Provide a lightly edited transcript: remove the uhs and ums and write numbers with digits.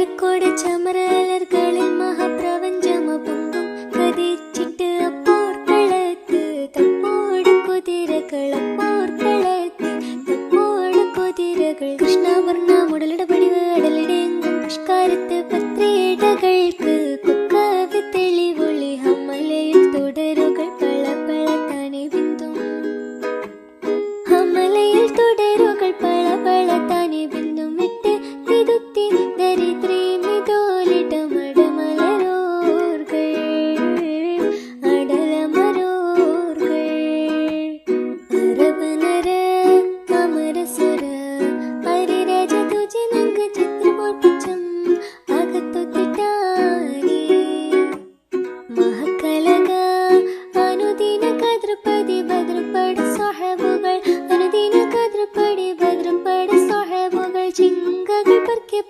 കൊട്ടാരക്കോട് ചമരലർകളിൽ മഹാപ്രപഞ്ചമപൊങ്കും കതിച്ചിട്ട് അപ്പോർക്കളത്ത് തപ്പോട് കുതിരകൾ അപ്പോർക്കളത്ത് തപ്പോട് കുതിരകൾ കൃഷ്ണവർണ്ണ മുടലിട പടിവ് അടലിടെങ്കും പുഷ്കാരത്ത് പത്രിടകൾക്ക് കൊക്കവി തെളിവൊളി ഹമലയിൽ തുടരുകൾ പള പള താനെ ബിന്ദും ഹമലയിൽ തുടരുകൾ പള പള താനെ ബിന്ദും വിട്ട് തിരുത്തി ദരിദ്ര